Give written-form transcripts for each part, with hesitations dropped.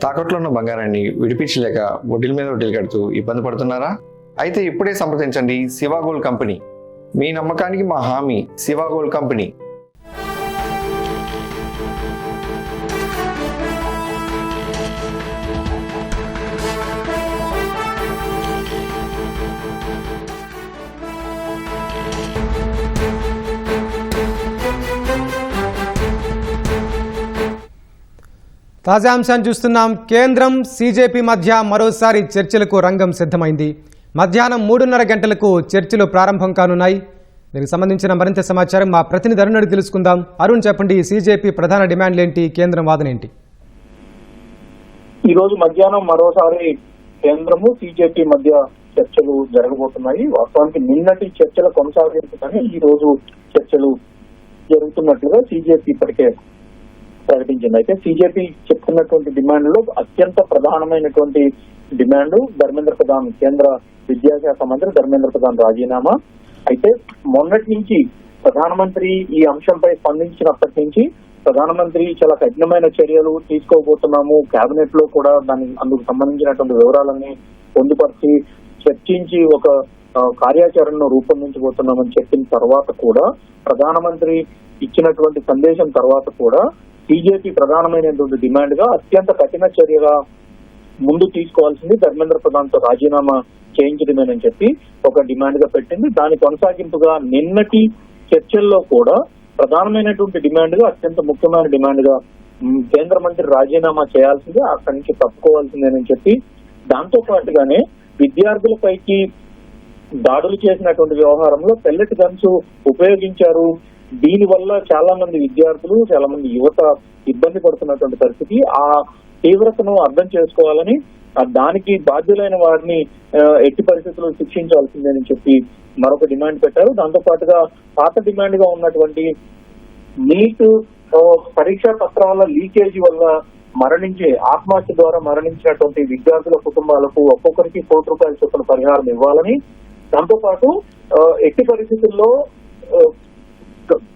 తాకట్లో ఉన్న బంగారాన్ని విడిపించలేక వడ్డీల మీద వడ్డీలు కడుతూ ఇబ్బంది పడుతున్నారా? అయితే ఇప్పుడే సంప్రదించండి శివ గోల్డ్ కంపెనీ. మీ నమ్మకానికి మా హామీ శివ గోల్డ్ కంపెనీ. తాజా అంశాన్ని చూస్తున్నాం. కేంద్రం సీజేపీ మధ్య మరోసారి చర్చలకు రంగం సిద్ధమైంది. మధ్యాహ్నం 3:30 గంటలకు చర్చలు ప్రారంభం కానున్నాయి. దీనికి సంబంధించిన మరింత సమాచారం మా ప్రతినిధి అరుణ్ అడిగి తెలుసుకుందాం. అరుణ్, చెప్పండి, సీజేపీ ప్రధాన డిమాండ్లు ఏంటి, కేంద్రం వాదన ఏంటి? ఈ రోజు మధ్యాహ్నం మరోసారి కేంద్రము సీజేపీ మధ్య చర్చలు జరగబోతున్నాయి. వాస్తవానికి నిన్నటి చర్చల కొనసాగింపుగానే ఈ రోజు చర్చలు జరుగుతున్నట్లుగా సీజేపీ ఇప్పటికే ప్రకటించింది. అయితే సీజేపీ చెప్తున్నటువంటి డిమాండ్లో అత్యంత ప్రధానమైనటువంటి డిమాండ్ ధర్మేంద్ర ప్రధాన్, కేంద్ర విద్యాశాఖ మంత్రి ధర్మేంద్ర ప్రధాన్ రాజీనామా. అయితే మొన్నటి నుంచి ప్రధానమంత్రి ఈ అంశంపై స్పందించినప్పటి నుంచి ప్రధానమంత్రి చాలా కఠినమైన చర్యలు తీసుకోబోతున్నాము, కేబినెట్ లో కూడా అందుకు సంబంధించినటువంటి వివరాలన్నీ పొందుపరిచి చర్చించి ఒక కార్యాచరణను రూపొందించబోతున్నామని చెప్పిన తర్వాత కూడా, ప్రధానమంత్రి ఇచ్చినటువంటి సందేశం తర్వాత కూడా బీజేపీ ప్రధానమైనటువంటి డిమాండ్ గా అత్యంత కఠిన చర్యగా ముందు తీసుకోవాల్సింది ధర్మేంద్ర ప్రధాన్ తో రాజీనామా చేయించడమేనని చెప్పి ఒక డిమాండ్ గా పెట్టింది. దాని కొనసాగింపుగా నిన్నటి చర్చల్లో కూడా ప్రధానమైనటువంటి డిమాండ్ గా, అత్యంత ముఖ్యమైన డిమాండ్ గా కేంద్ర మంత్రి రాజీనామా చేయాల్సిందే, అక్కడి నుంచి తప్పుకోవాల్సిందేనని చెప్పి, దాంతో పాటుగానే విద్యార్థులపైకి దాడులు చేసినటువంటి వ్యవహారంలో పెల్లెట్ గన్స్ ఉపయోగించారు, దీని వల్ల చాలా మంది విద్యార్థులు, చాలా మంది యువత ఇబ్బంది పడుతున్నటువంటి పరిస్థితి, ఆ తీవ్రతను అర్థం చేసుకోవాలని, దానికి బాధ్యులైన వారిని ఎట్టి పరిస్థితుల్లో శిక్షించాల్సిందేనని చెప్పి మరొక డిమాండ్ పెట్టారు. దాంతో పాటుగా పాత డిమాండ్ గా ఉన్నటువంటి నీట్ పరీక్షా పత్రాల లీకేజీ వల్ల ఆత్మహత్య ద్వారా మరణించినటువంటి విద్యార్థుల కుటుంబాలకు ఒక్కొక్కరికి ₹1 చొప్పున పరిహారం ఇవ్వాలని, దాంతో పాటు ఎట్టి పరిస్థితుల్లో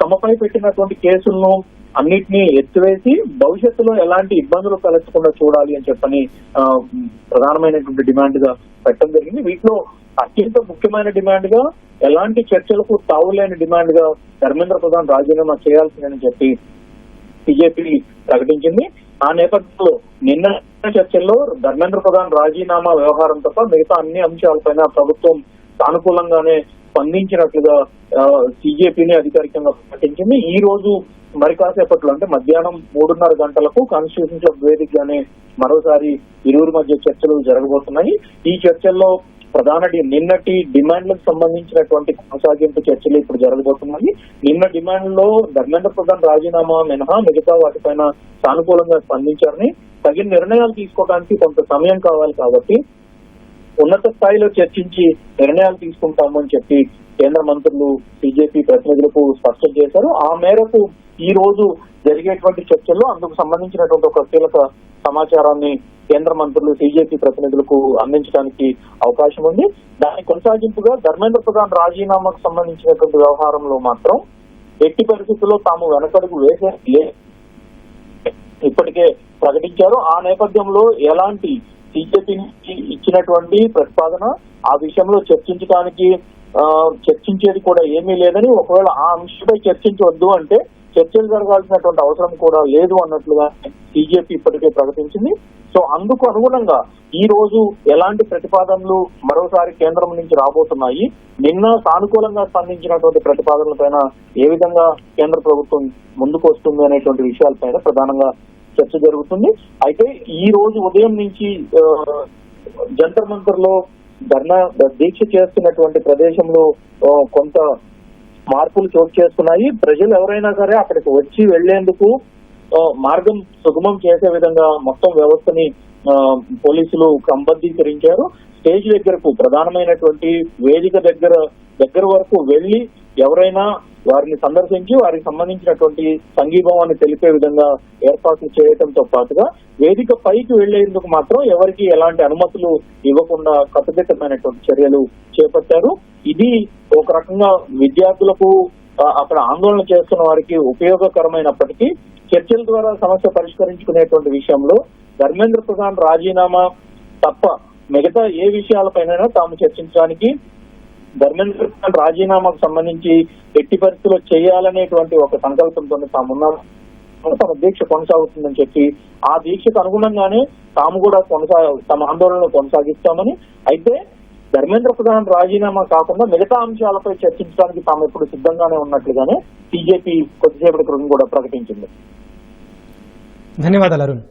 తమపై పెట్టినటువంటి కేసులను అన్నిటినీ ఎత్తివేసి భవిష్యత్తులో ఎలాంటి ఇబ్బందులు తలెత్తకుండా చూడాలి అని చెప్పని ప్రధానమైనటువంటి డిమాండ్ గా పెట్టడం జరిగింది. వీటిలో అత్యంత ముఖ్యమైన డిమాండ్ గా, ఎలాంటి చర్చలకు తావులేని డిమాండ్ గా ధర్మేంద్ర ప్రధాన్ రాజీనామా చేయాల్సిందని చెప్పి బీజేపీ ప్రకటించింది. ఆ నేపథ్యంలో నిన్న చర్చల్లో ధర్మేంద్ర ప్రధాన్ రాజీనామా వ్యవహారం తప్ప మిగతా అన్ని అంశాలపైన ప్రభుత్వం సానుకూలంగానే స్పందించినట్లుగా సీజేపీని అధికారికంగా ప్రకటించింది. ఈ రోజు మరి కాసేపట్లో, అంటే మధ్యాహ్నం 3:30 గంటలకు కాన్స్టిట్యూషన్ క్లబ్ వేదికగానే మరోసారి ఇరువురి మధ్య చర్చలు జరగబోతున్నాయి. ఈ చర్చల్లో నిన్నటి డిమాండ్లకు సంబంధించినటువంటి కొనసాగింపు చర్చలు ఇప్పుడు జరగబోతున్నాయి. నిన్న డిమాండ్ లో ధర్మేంద్ర ప్రధాన్ రాజీనామా మినహా మిగతా వాటిపైన సానుకూలంగా స్పందించారని, తగిన నిర్ణయాలు తీసుకోవడానికి కొంత సమయం కావాలి కాబట్టి ఉన్నత స్థాయిలో చర్చించి నిర్ణయాలు తీసుకుంటాము అని చెప్పి కేంద్ర మంత్రులు బీజేపీ ప్రతినిధులకు స్పష్టం చేశారు. ఆ మేరకు ఈ రోజు జరిగేటువంటి చర్చల్లో అందుకు సంబంధించినటువంటి ఒక కీలక సమాచారాన్ని కేంద్ర మంత్రులు బీజేపీ ప్రతినిధులకు అందించడానికి అవకాశం ఉంది. దాని కొనసాగింపుగా ధర్మేంద్ర ప్రధాన్ రాజీనామాకు సంబంధించినటువంటి వ్యవహారంలో మాత్రం ఎట్టి పరిస్థితుల్లో తాము వెనకడుగు వేసే ఇప్పటికే ప్రకటించారు. ఆ నేపథ్యంలో ఎలాంటి బీజేపీ ఇచ్చినటువంటి ప్రతిపాదన, ఆ విషయంలో చర్చించేది కూడా ఏమీ లేదని, ఒకవేళ ఆ అంశంపై చర్చించవద్దు అంటే చర్చలు జరగాల్సినటువంటి అవసరం కూడా లేదు అన్నట్లుగా బీజేపీ ఇప్పటికే ప్రకటించింది. సో అందుకు అనుగుణంగా ఈ రోజు ఎలాంటి ప్రతిపాదనలు మరోసారి కేంద్రం నుంచి రాబోతున్నాయి, నిన్న సానుకూలంగా స్పందించినటువంటి ప్రతిపాదనలపైన ఏ విధంగా కేంద్ర ప్రభుత్వం ముందుకు వస్తుంది అనేటువంటి విషయాలపైన ప్రధానంగా చర్చ జరుగుతుంది. అయితే ఈ రోజు ఉదయం నుంచి జంతర్ మంతర్ లో దీక్ష చేస్తున్నటువంటి ప్రదేశంలో కొంత మార్పులు చోటు చేస్తున్నాయి. ప్రజలు ఎవరైనా సరే అక్కడికి వచ్చి వెళ్లేందుకు మార్గం సుగమం చేసే విధంగా మొత్తం వ్యవస్థని పోలీసులు క్రమబద్ధీకరించారు. స్టేజ్ దగ్గరకు, ప్రధానమైనటువంటి వేదిక దగ్గర వరకు వెళ్లి ఎవరైనా వారిని సందర్శించి వారికి సంబంధించినటువంటి సంఘీభావాన్ని తెలిపే విధంగా ఏర్పాట్లు చేయడంతో పాటుగా వేదిక పైకి వెళ్లేందుకు మాత్రం ఎవరికి ఎలాంటి అనుమతులు ఇవ్వకుండా కట్టుదిట్టమైనటువంటి చర్యలు చేపట్టారు. ఇది ఒక రకంగా విద్యార్థులకు, అక్కడ ఆందోళన చేస్తున్న వారికి ఉపయోగకరమైనప్పటికీ చర్చల ద్వారా సమస్య పరిష్కరించుకునేటువంటి విషయంలో ధర్మేంద్ర ప్రధాన్ రాజీనామా తప్ప మిగతా ఏ విషయాలపైన తాము చర్చించడానికి ధర్మేంద్ర ప్రధాన్ రాజీనామాకు సంబంధించి ఎట్టి పరిస్థితుల్లో చేయాలనేటువంటి ఒక సంకల్పంతో తామున్నాము. తమ దీక్ష కొనసాగుతుందని చెప్పి ఆ దీక్షకు అనుగుణంగానే తాము కూడా తమ ఆందోళనలు కొనసాగిస్తామని, అయితే ధర్మేంద్ర ప్రధాన్ రాజీనామా కాకుండా మిగతా అంశాలపై చర్చించడానికి తాము ఎప్పుడు సిద్ధంగానే ఉన్నట్లుగానే బీజేపీ కొద్దిసేపటి క్రితం కూడా ప్రకటించింది. ధన్యవాదాలు అరుణ్.